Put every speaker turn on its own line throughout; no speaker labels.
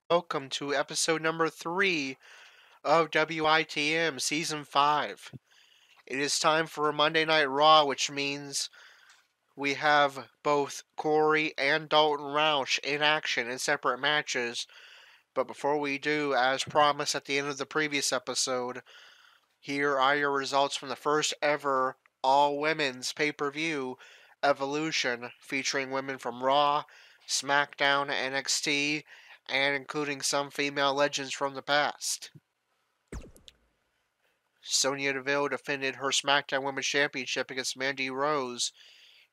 Welcome to episode number 3 of WITM Season 5. It is time for Monday Night Raw, which means we have both Corey and Dalton Roush in action in separate matches. But before we do, as promised at the end of the previous episode, here are your results from the first ever all-women's pay-per-view, Evolution, featuring women from Raw, SmackDown, NXT, and including some female legends from the past. Sonya Deville defended her SmackDown Women's Championship against Mandy Rose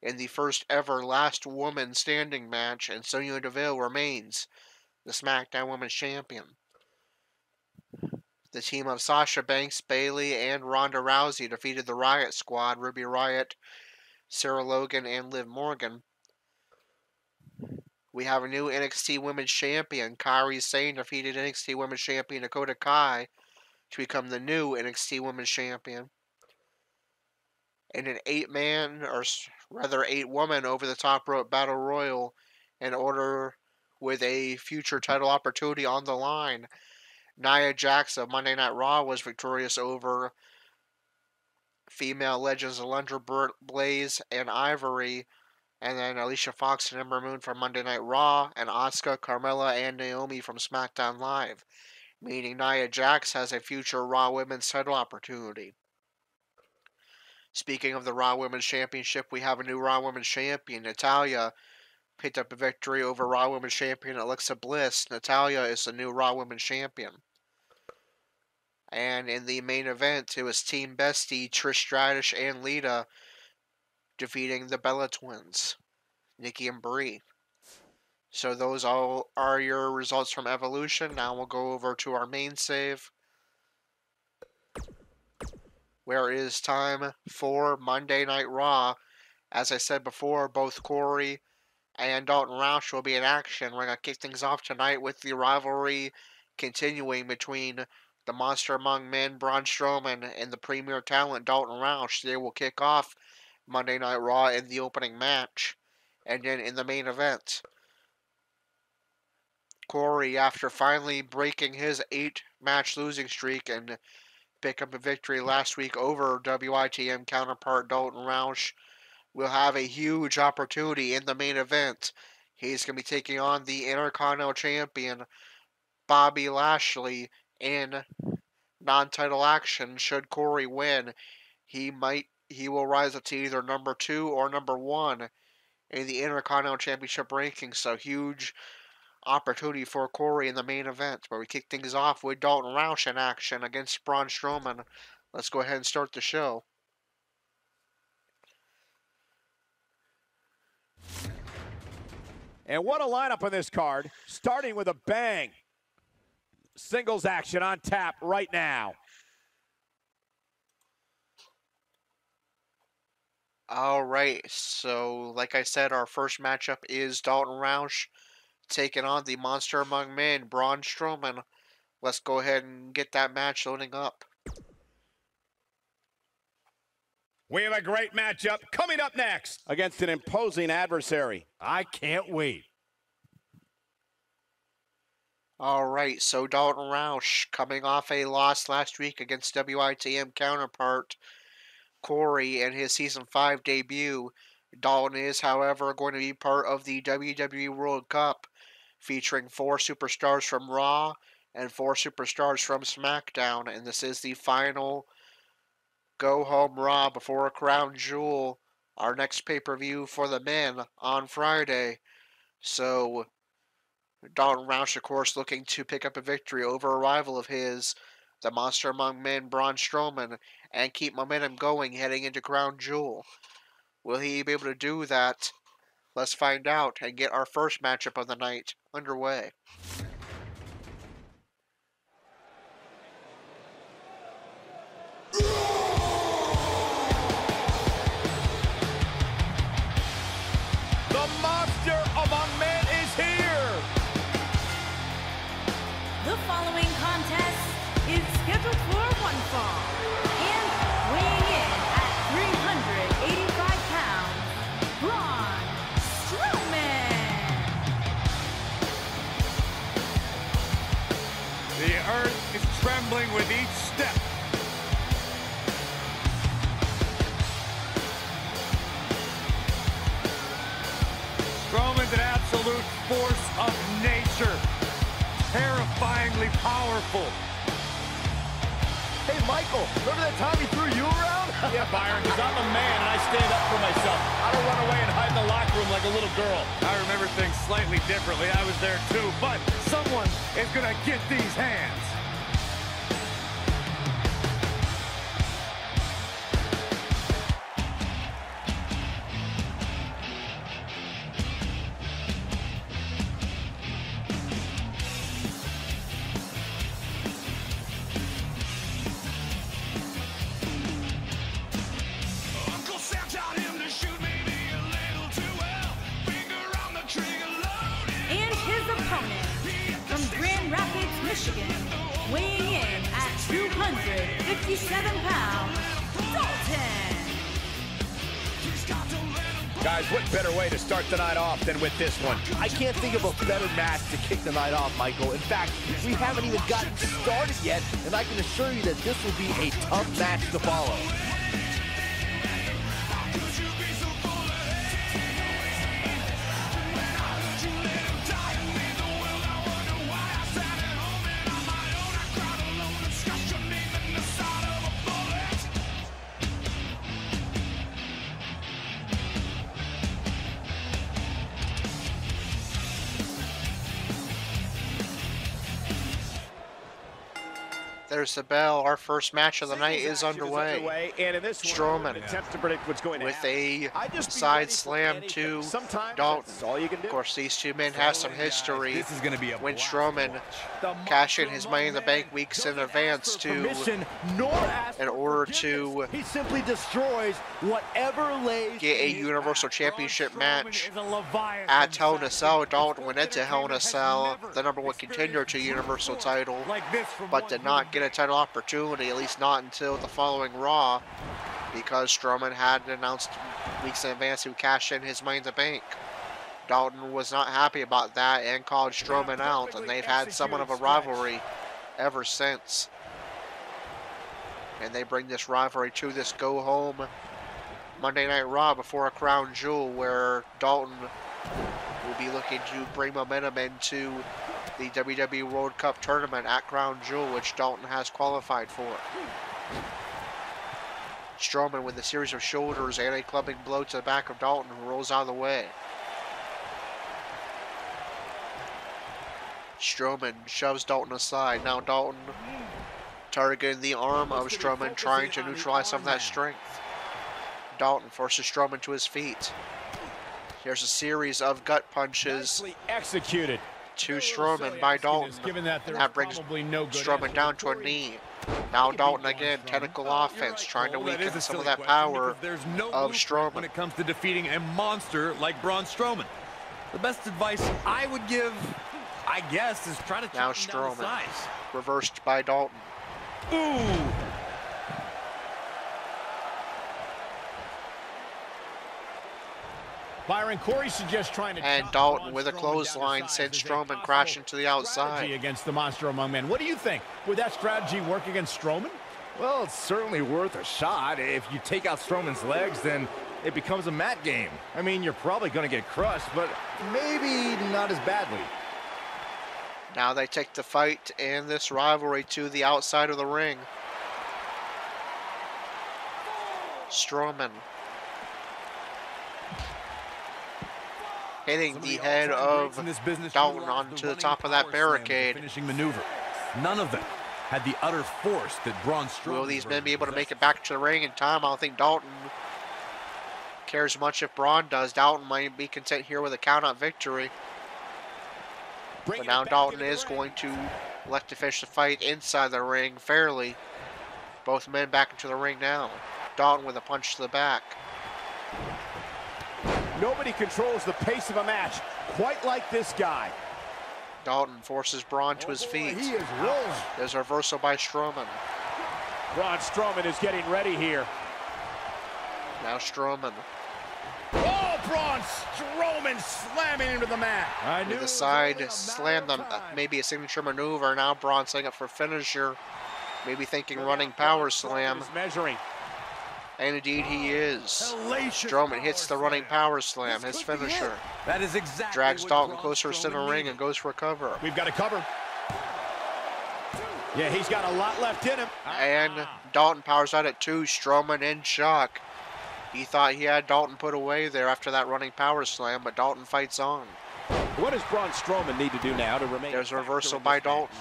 in the first ever last woman standing match, and Sonya Deville remains the SmackDown Women's Champion. The team of Sasha Banks, Bayley, and Ronda Rousey defeated the Riot Squad, Ruby Riott, Sarah Logan, and Liv Morgan. We have a new NXT Women's Champion. Kairi Sane defeated NXT Women's Champion Dakota Kai to become the new NXT Women's Champion. In an 8-man, or rather 8-woman over-the-top rope battle royal in order with a future title opportunity on the line, Nia Jax of Monday Night Raw was victorious over female legends Alundra Blaze and Ivory, and then Alicia Fox and Ember Moon from Monday Night Raw, and Asuka, Carmella, and Naomi from SmackDown Live, meaning Nia Jax has a future Raw Women's title opportunity. Speaking of the Raw Women's Championship, we have a new Raw Women's Champion. Natalya picked up a victory over Raw Women's Champion Alexa Bliss. Natalya is the new Raw Women's Champion. And in the main event, it was Team Bestie, Trish Stratus, and Lita defeating the Bella Twins, Nikki and Brie. So those all are your results from Evolution. Now we'll go over to our main save, where it is time for Monday Night Raw. As I said before, both Corey and Dalton Roush will be in action. We're going to kick things off tonight with the rivalry continuing between the Monster Among Men, Braun Strowman, and the premier talent, Dalton Roush. They will kick off Monday Night Raw in the opening match. And then in the main event, Corey, after finally breaking his 8-match losing streak and pick up a victory last week over WITM counterpart Dalton Roush, will have a huge opportunity in the main event. He's going to be taking on the Intercontinental Champion, Bobby Lashley, in non-title action. Should Corey win, he will rise up to either number 2 or number 1 in the Intercontinental Championship rankings. So huge opportunity for Corey in the main event, where we kick things off with Dalton Roush in action against Braun Strowman. Let's go ahead and start the show.
And what a lineup on this card, starting with a bang. Singles action on tap right now.
Alright, so like I said, our first matchup is Dalton Roush taking on the Monster Among Men, Braun Strowman. Let's go ahead and get that match loading up.
We have a great matchup coming up next against an imposing adversary. I can't wait.
Alright, so Dalton Roush coming off a loss last week against WITM counterpart Corey in his Season 5 debut. Dalton is, however, going to be part of the WWE World Cup, featuring 4 superstars from Raw and 4 superstars from SmackDown, and this is the final go-home Raw before Crown Jewel, our next pay-per-view for the men on Friday. So Dalton Roush, of course, looking to pick up a victory over a rival of his, the Monster Among Men, Braun Strowman, and keep momentum going heading into Crown Jewel. Will he be able to do that? Let's find out and get our first matchup of the night underway.
The Monster Among Men is here.
The following contest is scheduled for one fall, and weighing in at 385 pounds, Braun Strowman.
earth is trembling with each step. Strowman's an absolute force of nature. Terrifyingly powerful.
Hey, Michael, remember that time he threw you around?
Yeah, Byron, because I'm a man and I stand up for myself. I don't run away and hide in the locker room like a little girl. I remember things slightly differently. I was there too, but someone is going to get these hands.
Michigan, weighing in at 257 pounds, Dalton.
Guys, what better way to start the night off than with this one?
I can't think of a better match to kick the night off, Michael. In fact, we haven't even gotten started yet, and I can assure you that this will be a tough match to follow.
There's the bell. Our first match of the night is underway.
And in this
Strowman
attempt to predict what's going
with a side slam to Dalton. Of course, these two men have some history.
This is going to be
when Strowman cashed in his Money in the Bank weeks in advance in order to
he simply destroys whatever lays
get a Universal Championship match at Hell in a Cell. Dalton went into Hell in a Cell, the #1 contender to Universal title, but did not get a title opportunity, at least not until the following Raw, because Strowman had announced weeks in advance he would cash in his Money in the Bank. Dalton was not happy about that and called Strowman out, and they've had somewhat of a rivalry ever since. And they bring this rivalry to this go-home Monday Night Raw before a crown jewel, where Dalton will be looking to bring momentum into the WWE World Cup tournament at Crown Jewel, which Dalton has qualified for. Strowman with a series of shoulders and a clubbing blow to the back of Dalton, who rolls out of the way. Strowman shoves Dalton aside. Now Dalton targeting the arm of Strowman, trying to neutralize some of that strength. Dalton forces Strowman to his feet. Here's a series of gut punches
executed
to Strowman by Dalton. That brings Strowman down to a knee. Now Dalton again, tentacle offense, trying to weaken some of that power of Strowman.
When it comes to defeating a monster like Braun Strowman, the best advice I would give, I guess, is try to
now
chip him down the
Strowman
size.
reversed by Dalton.
Ooh.
Byron, Corey suggests trying to
and Dalton with a clothesline sends Strowman crashing to the outside
against the monster among men. What do you think? Would that strategy work against Strowman?
Well, it's certainly worth a shot. If you take out Strowman's legs, then it becomes a mat game. I mean, you're probably going to get crushed, but maybe not as badly.
Now they take the fight and this rivalry to the outside of the ring. Strowman hitting the head of Dalton onto the top of that barricade.
Finishing maneuver. None of them had the utter force that Braun Strowman.
Will these men be able to make it back to the ring in time? I don't think Dalton cares much if Braun does. Dalton might be content here with a count-out victory. But now Dalton is going to elect to finish the fight inside the ring fairly. Both men back into the ring now. Dalton with a punch to the back.
Nobody controls the pace of a match quite like this guy.
Dalton forces Braun to his feet.
He is rolling.
There's a reversal by Strowman.
Braun Strowman is getting ready here.
Now Strowman.
Oh, Braun Strowman slamming into the mat.
With the side slam, maybe a signature maneuver. Now Braun setting up for finisher. Maybe thinking running power slam.
Measuring.
And indeed he is. Strowman hits the running power slam, his finisher.
That is exactly
Drags
what
Dalton
Braun
closer to the
Strowman
ring
needed.
and goes for a cover.
We've got a cover. Yeah, he's got a lot left in him.
And Dalton powers out at 2. Strowman in shock. He thought he had Dalton put away there after that running power slam, but Dalton fights on.
What does Braun Strowman need to do now to remain?
There's a reversal by Dalton.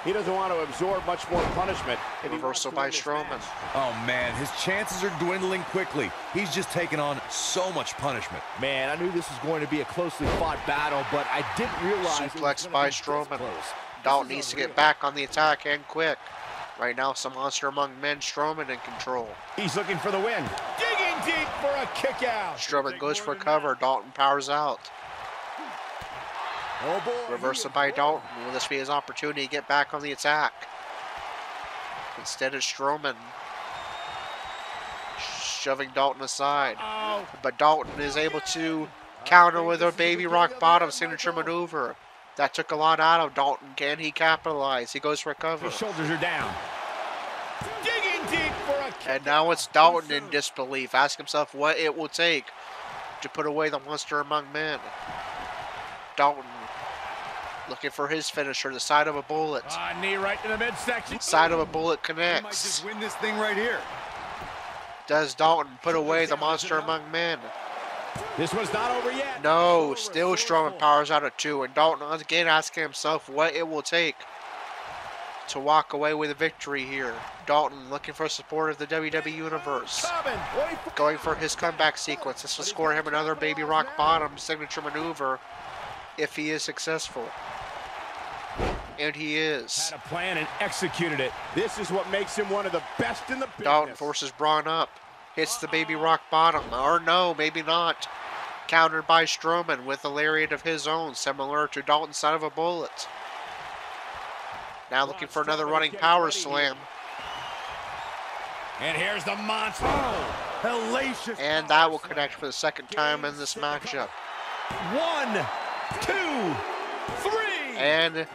He doesn't want to absorb much more punishment.
Reversal by Strowman.
Oh, man, his chances are dwindling quickly. He's just taken on so much punishment.
Man, I knew this was going to be a closely fought battle, but I didn't realize it was
Suplex
gonna
by
be this
Strowman.
close.
Dalton needs to get back on the attack and quick. Right now, some monster among men. Strowman in control.
He's looking for the win. Digging deep for a kick out.
Strowman goes for cover. Dalton powers out.
Oh boy.
Reversal by Dalton. Will this be his opportunity to get back on the attack? Instead, it's Strowman shoving Dalton aside.
Oh.
But Dalton is able to counter with a baby rock bottom signature maneuver. That took a lot out of Dalton. Can he capitalize? He goes for cover.
His shoulders are down. Digging deep for a kick.
And now it's Dalton in disbelief. Ask himself what it will take to put away the monster among men. Dalton looking for his finisher, the side of a bullet.
Knee right to the midsection.
Side of a bullet
He might
connects.
just win this thing right here.
Does Dalton put away the monster among men?
This one's not over yet.
No, still Strowman powers out at 2. And Dalton again asking himself what it will take to walk away with a victory here. Dalton looking for support of the WWE Universe. Going for his comeback sequence. This will score him another baby rock bottom signature maneuver if he is successful. And he is.
Had a plan and executed it. This is what makes him one of the best in the business.
Dalton forces Braun up. Hits the baby rock bottom. Or no, maybe not. Countered by Strowman with a lariat of his own, similar to Dalton's side of a bullet. Now looking for another running power slam.
And here's the monster. Oh, hellacious.
And that will connect for the second time in this matchup.
1, 2, 3.
And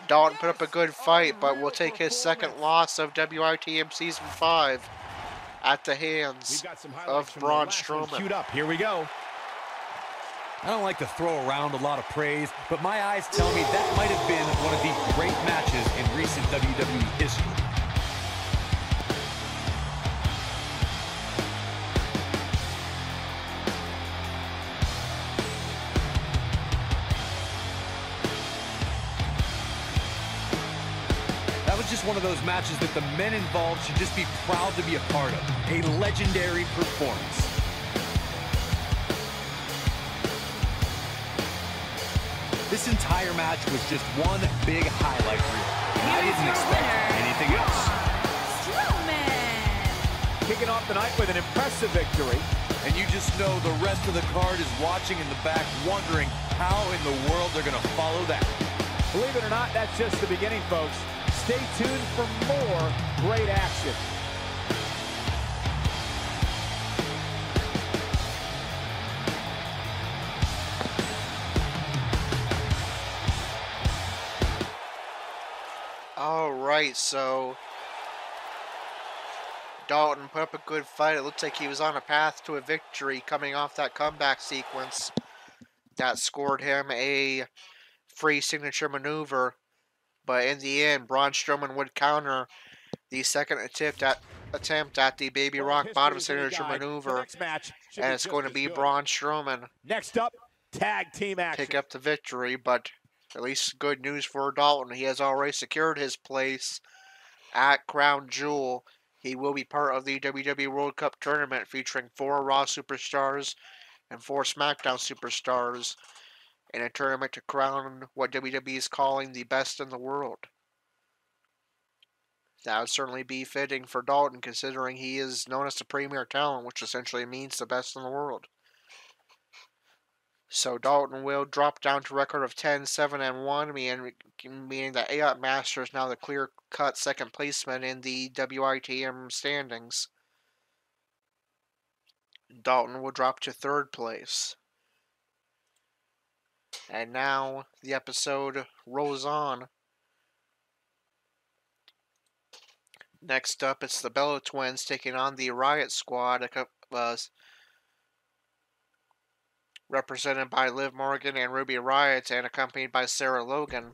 Dalton put up a good fight, but will take his second loss of WITM Season 5 at the hands of Braun Strowman.
Queued up. Here we go.
I don't like to throw around a lot of praise, but my eyes tell me that might have been one of the great matches in recent WWE history. That was just one of those matches that the men involved should just be proud to be a part of. A legendary performance. This entire match was just one big highlight reel. And I didn't expect anything else.
Strowman.
Kicking off the night with an impressive victory.
And you just know the rest of the card is watching in the back, wondering how in the world they're going to follow that.
Believe it or not, that's just the beginning, folks. Stay tuned for more great action.
Alright, so Dalton put up a good fight. It looks like he was on a path to a victory coming off that comeback sequence that scored him a free signature maneuver. But in the end, Braun Strowman would counter the second attempt at the baby rock bottom signature maneuver. And it's going to be Braun Strowman
Next up, tag team action.
pick up the victory, but at least good news for Dalton. He has already secured his place at Crown Jewel. He will be part of the WWE World Cup tournament featuring 4 Raw superstars and 4 SmackDown superstars in a tournament to crown what WWE is calling the best in the world. That would certainly be fitting for Dalton, considering he is known as the premier talent, which essentially means the best in the world. So Dalton will drop down to a record of 10-7-1, meaning that AOT Master is now the clear-cut second placement in the WITM standings. Dalton will drop to 3rd place. And now the episode rolls on. Next up, it's the Bella Twins taking on the Riot Squad, represented by Liv Morgan and Ruby Riott, and accompanied by Sarah Logan.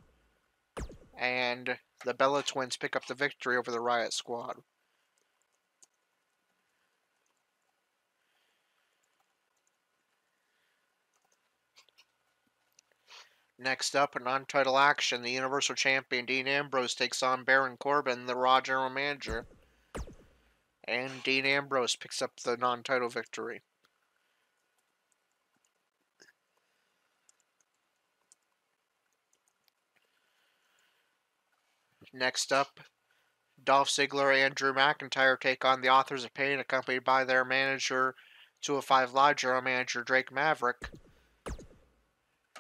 And the Bella Twins pick up the victory over the Riot Squad. Next up, in non-title action, the Universal Champion Dean Ambrose takes on Baron Corbin, the Raw General Manager. And Dean Ambrose picks up the non-title victory. Next up, Dolph Ziggler and Drew McIntyre take on the Authors of Pain, accompanied by their manager, 205 Live General Manager Drake Maverick.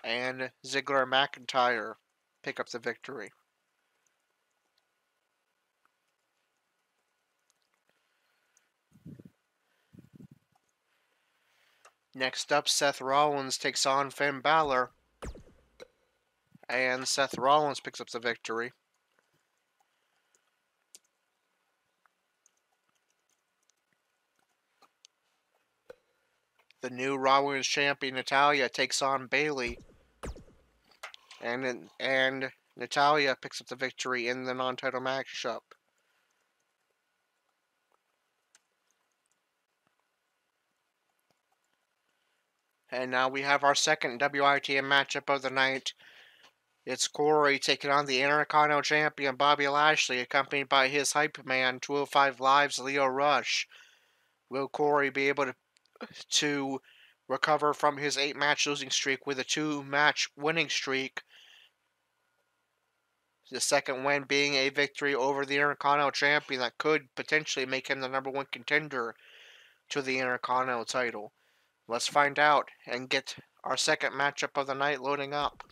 And Ziggler and McIntyre pick up the victory. Next up, Seth Rollins takes on Finn Balor. And Seth Rollins picks up the victory. The new Raw Women's Champion Natalya takes on Bayley. And Natalya picks up the victory in the non-title matchup. And now we have our second WITM matchup of the night. It's Corey taking on the Intercontinental Champion Bobby Lashley, accompanied by his hype man, 205 Live's Lio Rush. Will Corey be able to recover from his 8-match losing streak with a 2-match winning streak? The second win being a victory over the Intercontinental Champion that could potentially make him the #1 contender to the Intercontinental title. Let's find out and get our second matchup of the night loading up.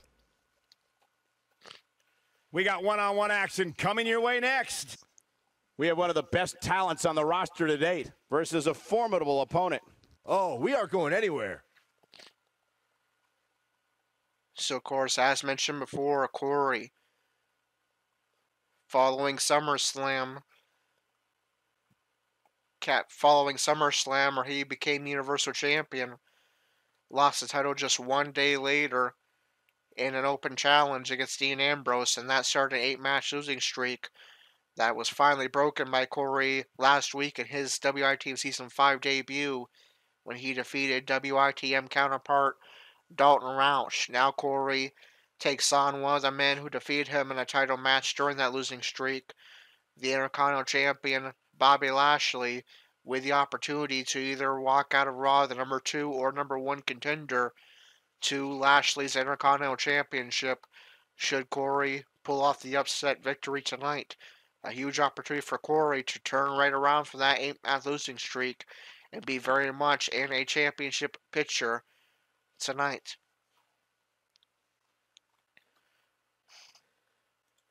We got one-on-one action coming your way next.
We have one of the best talents on the roster to date versus a formidable opponent.
Oh, we aren't going anywhere.
So, of course, as mentioned before, Corey, following SummerSlam, where he became Universal Champion, lost the title just one day later in an open challenge against Dean Ambrose, and that started an 8-match losing streak that was finally broken by Corey last week in his WITM Season 5 debut when he defeated WITM counterpart Dalton Roush. Now Corey takes on one of the men who defeated him in a title match during that losing streak, the Intercontinental Champion Bobby Lashley, with the opportunity to either walk out of Raw the #2 or #1 contender to Lashley's Intercontinental Championship should Corey pull off the upset victory tonight. A huge opportunity for Corey to turn right around from that 8-match losing streak and be very much in a championship picture tonight.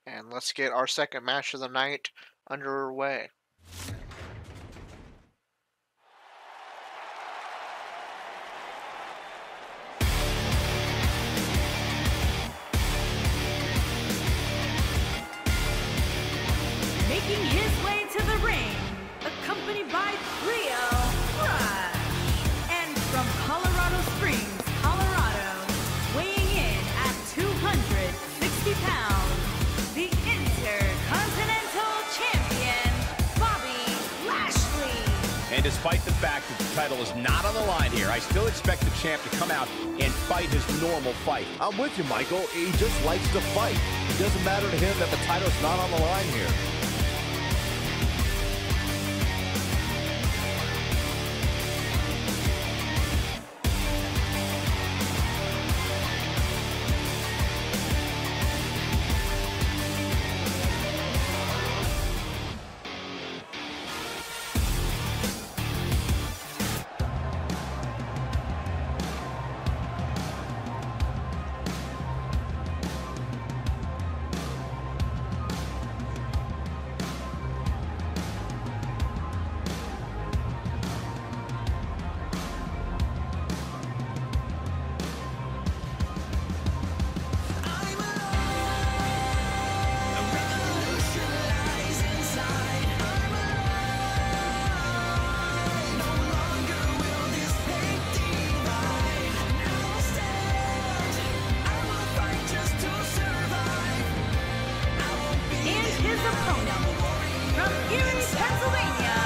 And let's get our second match of the night underway.
Making his way to the ring, accompanied by Roush. And from Colorado Springs, Colorado, weighing in at 260 pounds, the Intercontinental Champion, Bobby Lashley.
And despite the fact that the title is not on the line here, I still expect the champ to come out and fight his normal fight.
I'm with you, Michael. He just likes to fight. It doesn't matter to him that the title's not on the line here.
opponent, from Erie, Pennsylvania,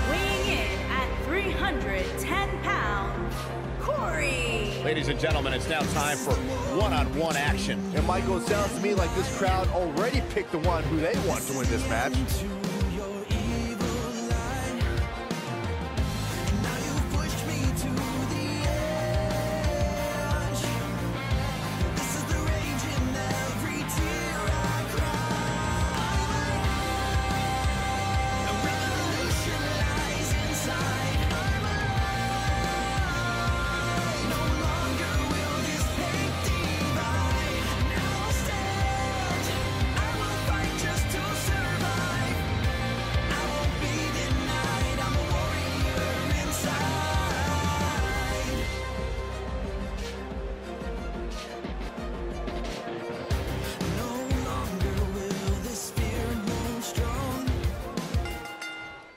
weighing in at 310 pounds, Corey.
Ladies and gentlemen, it's now time for one-on-one action.
And Michael, it sounds to me like this crowd already picked the one who they want to win this match.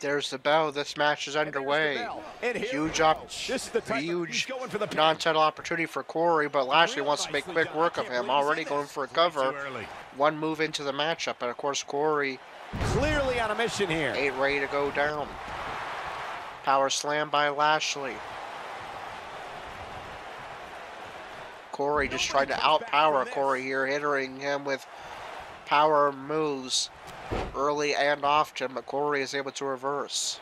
There's the bell. This match is underway. Huge non-title opportunity for Corey, but Lashley wants to make quick work of him. Already going for a cover. One move into the matchup, and of course Corey
Clearly on a mission here.
ain't ready to go down. Power slam by Lashley. Corey just tried to outpower Corey here, hitting him with power moves early and often, but Corey is able to reverse.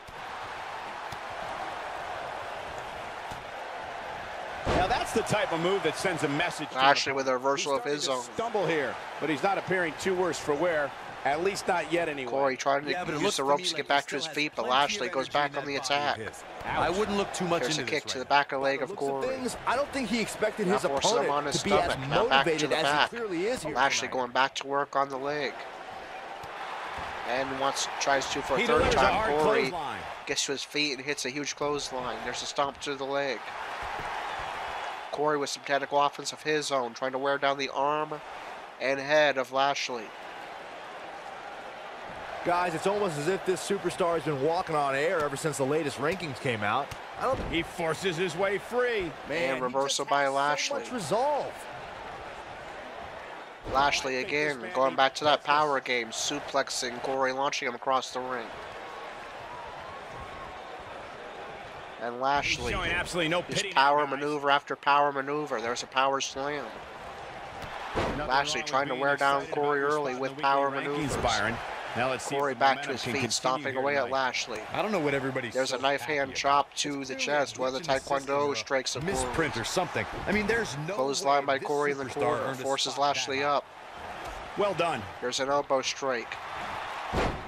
Now that's the type of move that sends a message.
Lashley with a reversal of his own.
Stumble here, but he's not appearing too worse for wear. At least not yet anyway.
Corey trying to use the ropes to get back to his feet, but Lashley goes back on the attack.
I wouldn't look too much
There's a
into
kick
this
to the back of the leg of Corey.
I don't think he expected his
Now forces him on
opponent
his
to be as
stomach. Now back to
motivated
the
as
back.
he clearly is here
Lashley
tonight.
going back to work on the leg. And tries to for a
He
third
delivers a
time.
hard
Corey
clothesline.
gets to his feet and hits a huge clothesline. There's a stomp to the leg. Corey with some technical offense of his own, trying to wear down the arm and head of Lashley.
Guys, it's almost as if this superstar has been walking on air ever since the latest rankings came out.
He forces his way free.
Man,
And reversal by Lashley.
So much resolve.
Lashley again, going back to that power game, suplexing Corey, launching him across the ring. And Lashley,
Showing absolutely no
just
pity.
power maneuver after power maneuver. There's a power slam. Lashley trying to wear down Corey early with power maneuvers.
Now let's see
Corey
if the
back to
momentum
his
can
feet,
continue
stomping
here
away at
tonight.
Lashley.
I don't know what everybody's.
There's a knife hand chop to the chest, one of the Taekwondo strikes of Corey.
misprint or something. I mean, there's no
Clothesline by
way this
Corey in the
superstar
corner,
earned a
forces
spot
Lashley
that
up.
Well done.
There's an elbow strike.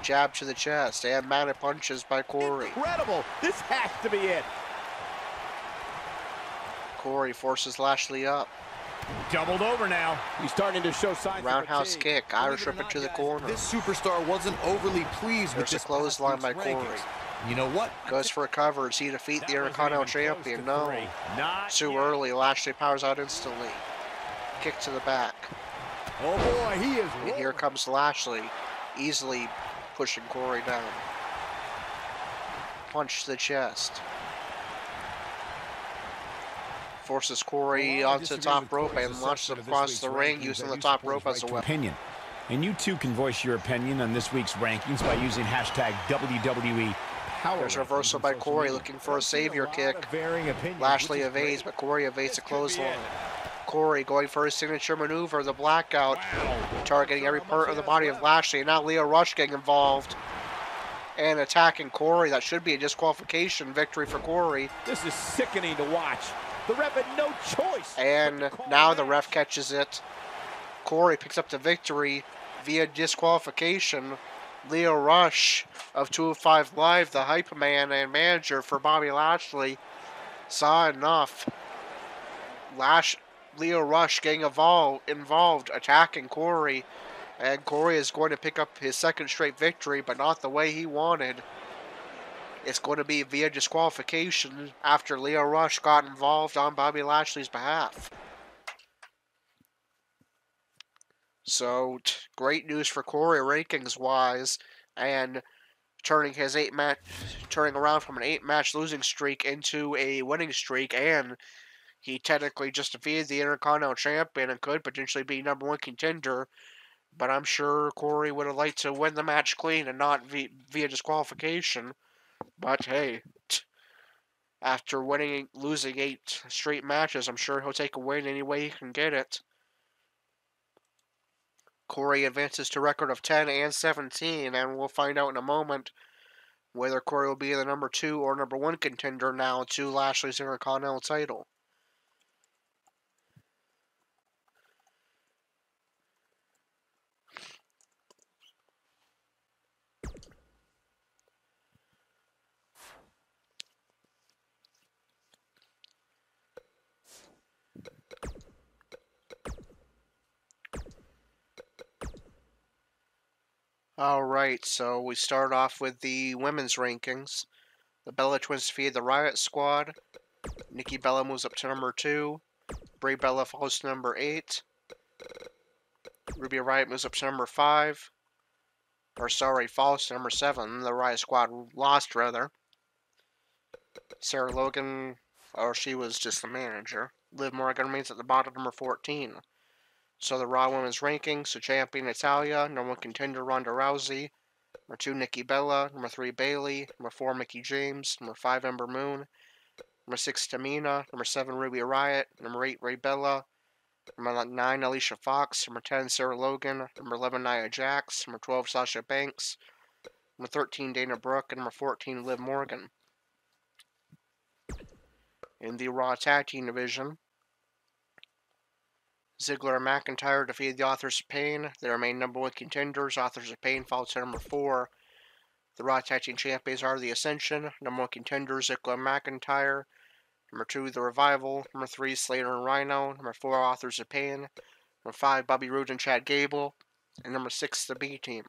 Jab to the chest, and mounted punches by Corey.
Incredible. This has to be it.
Corey forces Lashley up.
Doubled over now. He's starting to show signs
Roundhouse
of fatigue.
kick, Irish whip into the corner.
This superstar wasn't overly pleased with
There's a
this
clothesline
past week's
by Corey.
rankings. You know what?
Goes for a cover. Does he defeat the Intercontinental Champion? No.
Not
Too
yet.
early. Lashley powers out instantly. Kick to the back.
Oh boy, he is
And here comes Lashley, easily pushing Corey down. Punch to the chest. Forces Corey onto the top rope and launches him across the ring using the top rope as a weapon.
Opinion. And you too can voice your opinion on this week's rankings by using hashtag WWE Power.
There's a reversal by Corey looking for a savior kick. Lashley evades, but Corey evades a clothesline. Corey going for his signature maneuver, the blackout, targeting every part of the body of Lashley. And now Lio Rush getting involved and attacking Corey. That should be a disqualification victory for Corey.
This is sickening to watch. The ref had no choice.
And now the ref catches it. Corey picks up the victory via disqualification. Lio Rush of 205 Live, the hype man and manager for Bobby Lashley, saw enough. Lio Rush getting involved, attacking Corey. And Corey is going to pick up his second straight victory, but not the way he wanted. It's going to be via disqualification after Lio Rush got involved on Bobby Lashley's behalf. So, great news for Corey rankings-wise, and turning around from an 8-match losing streak into a winning streak, and he technically just defeated the Intercontinental Champion and could potentially be #1 contender But I'm sure Corey would have liked to win the match clean and not via disqualification. But hey, after losing 8 straight matches, I'm sure he'll take a win any way he can get it. Corey advances to a record of 10 and 17, and we'll find out in a moment whether Corey will be the number 2 or number 1 contender now to Lashley's Intercontinental title. Alright, so we start off with the women's rankings. The Bella Twins defeated the Riot Squad. Nikki Bella moves up to number 2. Bray Bella falls to number 8. Ruby Riott moves up to number 5. Falls to number 7. The Riot Squad lost, rather. Sarah Logan, she was just the manager. Liv Morgan remains at the bottom, number 14. So the Raw Women's rankings, the champion Natalya, number 1 contender Ronda Rousey, number 2 Nikki Bella, number 3 Bayley, number 4 Mickie James, number 5 Ember Moon, number 6 Tamina, number 7 Ruby Riott, number 8 Ray Bella, number 9 Alicia Fox, number 10 Sarah Logan, number 11 Nia Jax, number 12 Sasha Banks, number 13 Dana Brooke, and number 14 Liv Morgan. In the Raw Tag Team division, Ziggler and McIntyre defeated the Authors of Pain. They remain number 1 contenders. Authors of Pain fall to number 4. The Raw Tag Team Champions are the Ascension. Number 1 contenders Ziggler and McIntyre. Number 2 The Revival. Number 3 Slater and Rhino. Number 4 Authors of Pain. Number 5 Bobby Roode and Chad Gable. And number 6 the B Team.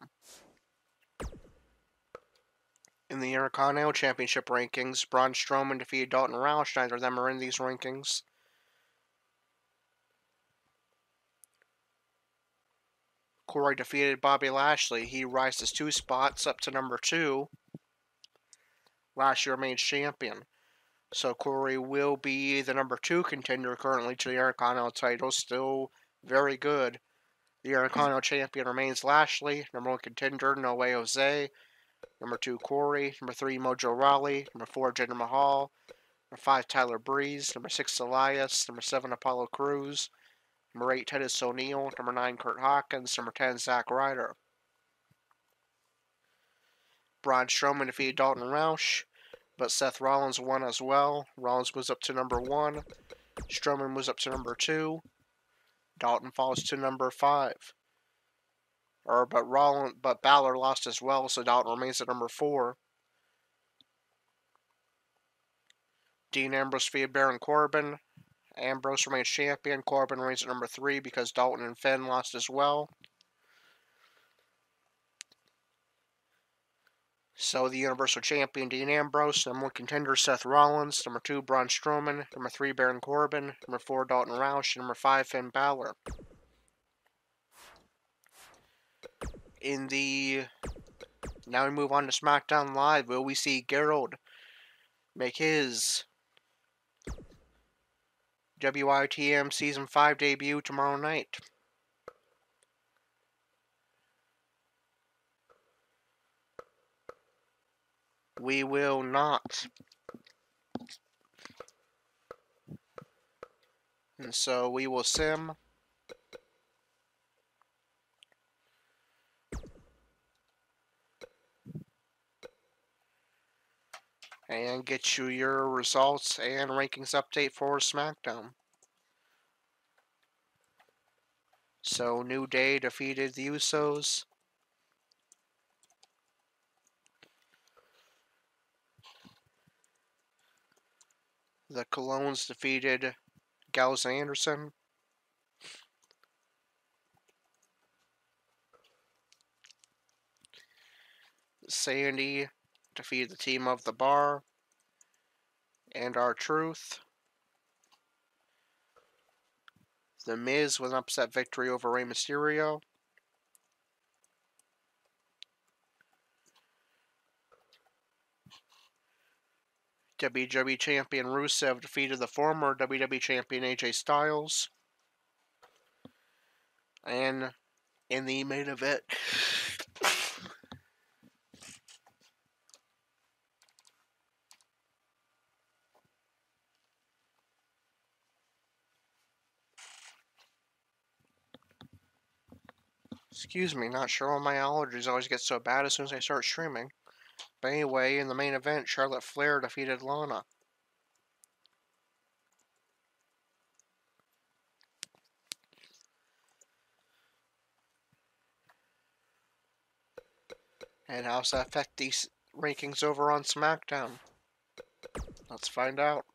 In the Intercontinental Championship rankings, Braun Strowman defeated Dalton Roush. Neither of them are in these rankings. Corey defeated Bobby Lashley. He rises 2 spots up to number 2. Lashley remains champion. So Corey will be the number 2 contender currently to the Intercontinental title. Still very good. The Intercontinental champion remains Lashley. Number 1 contender, No Way Jose. Number 2, Corey. Number 3, Mojo Rawley. Number 4, Jinder Mahal. Number 5, Tyler Breeze. Number 6, Elias. Number 7, Apollo Crews. Number 8, Titus O'Neil. Number 9, Kurt Hawkins. Number 10, Zack Ryder. Braun Strowman defeated Dalton Roush, but Seth Rollins won as well. Rollins moves up to number 1. Strowman moves up to number 2. Dalton falls to number 5. But Balor lost as well, so Dalton remains at number 4. Dean Ambrose defeated Baron Corbin. Ambrose remains champion. Corbin remains at number 3 because Dalton and Finn lost as well. So the Universal Champion Dean Ambrose, number 1 contender Seth Rollins, number 2 Braun Strowman, number 3 Baron Corbin, number 4 Dalton Roush, and number 5 Finn Balor. Now we move on to SmackDown Live, where we see Gerald make his WITM Season 5 debut tomorrow night. We will not. And so we will sim. And get you your results and rankings update for SmackDown. So New Day defeated the Usos. The Colognes defeated Gallows and Anderson. Sandy defeated the Team of the Bar and R-Truth. The Miz with an upset victory over Rey Mysterio. WWE Champion Rusev defeated the former WWE Champion AJ Styles. And in the main event. Excuse me, not sure why my allergies always get so bad as soon as I start streaming. But anyway, in the main event, Charlotte Flair defeated Lana. And how does that affect these rankings over on SmackDown? Let's find out.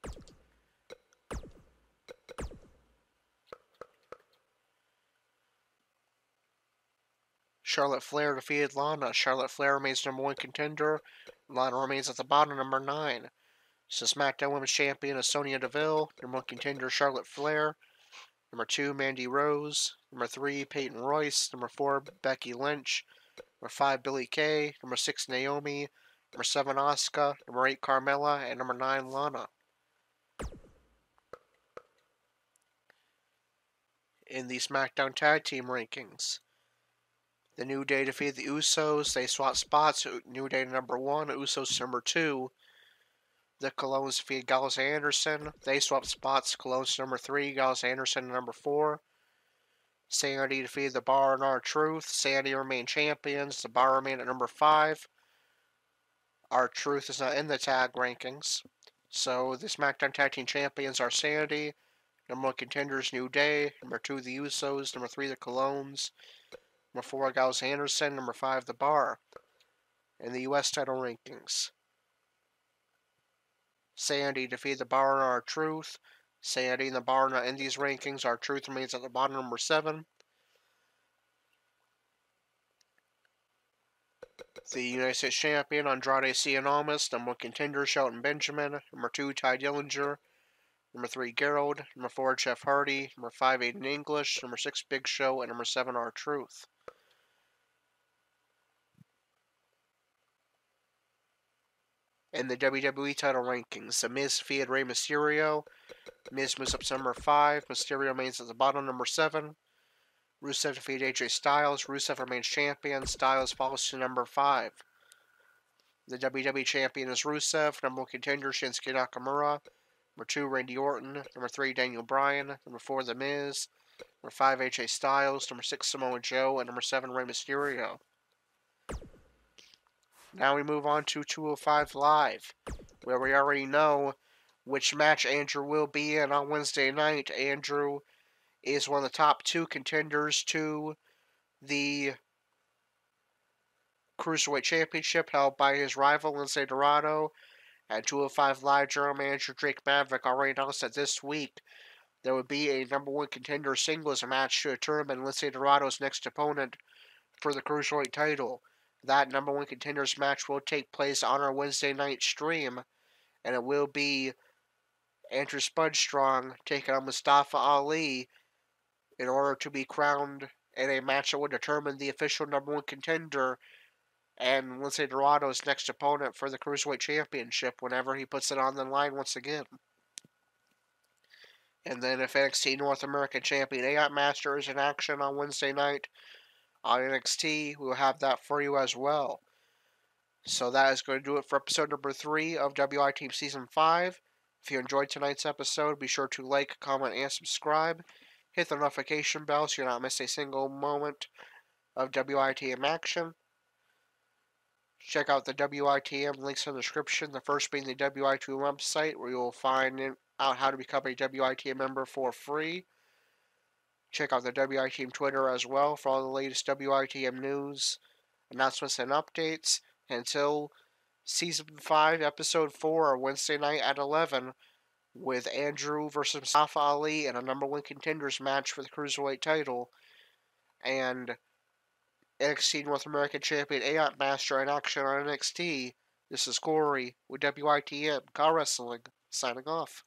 Charlotte Flair defeated Lana. Charlotte Flair remains #1 contender. Lana remains at the bottom, #9. So SmackDown Women's Champion is Sonya Deville. #1 contender Charlotte Flair. #2 Mandy Rose. #3 Peyton Royce. #4 Becky Lynch. #5 Billie Kay. #6 Naomi. #7 Asuka. #8 Carmella. And #9 Lana. In the SmackDown Tag Team rankings, the New Day defeated the Usos. They swapped spots. New Day #1, Usos #2. The Colognes defeated Gallows and Anderson. They swapped spots. Colognes #3, Gallows and Anderson #4. Sanity defeated the Bar and R-Truth. Sanity remained champions. The Bar remained at #5. R-Truth is not in the tag rankings. So the SmackDown Tag Team Champions are Sanity. #1 contenders New Day. #2 the Usos. #3 the Colognes. #4 Gallows Anderson. #5 the Bar. In the US title rankings, Sanity defeated the Bar and R-Truth. Sanity and the Bar are not in these rankings. R-Truth remains at the bottom, #7. The United States Champion Andrade Cien Almas. #1 contender Shelton Benjamin. #2 Ty Dillinger. #3 Gerald. #4 Jeff Hardy. #5 Aiden English. #6 Big Show. And #7 R-Truth. In the WWE title rankings, The Miz defeated Rey Mysterio. Miz moves up to #5. Mysterio remains at the bottom, #7. Rusev defeated AJ Styles. Rusev remains champion. Styles falls to #5. The WWE champion is Rusev. #1 contender Shinsuke Nakamura. #2 Randy Orton. #3 Daniel Bryan. #4 The Miz. #5 AJ Styles. #6 Samoa Joe. And #7 Rey Mysterio. Now we move on to 205 Live, where we already know which match Andrew will be in on Wednesday night. Andrew is one of the top 2 contenders to the Cruiserweight Championship, held by his rival Lince Dorado. And 205 Live General Manager Drake Maverick already announced that this week there would be a #1 contender singles match to determine Lince Dorado's next opponent for the Cruiserweight title. That #1 contenders match will take place on our Wednesday night stream, and it will be Andrew Spudstrong taking on Mustafa Ali in order to be crowned in a match that will determine the official #1 contender and Lince Dorado's next opponent for the Cruiserweight Championship whenever he puts it on the line once again. And then if NXT North American Champion AIT Master is in action on Wednesday night on NXT, we will have that for you as well. So that is going to do it for episode number 3 of WITM Season 5. If you enjoyed tonight's episode, be sure to like, comment, and subscribe. Hit the notification bell so you'll not miss a single moment of WITM action. Check out the WITM links in the description, the first being the WITM website, where you will find out how to become a WITM member for free. Check out the WITM Twitter as well for all the latest WITM news, announcements, and updates. Until Season 5, Episode 4, Wednesday night at 11, with Andrew versus Mustafa Ali in a #1 contenders match for the Cruiserweight title, and NXT North American Champion AIT Master in action on NXT. This is Corey with WITM Car Wrestling, signing off.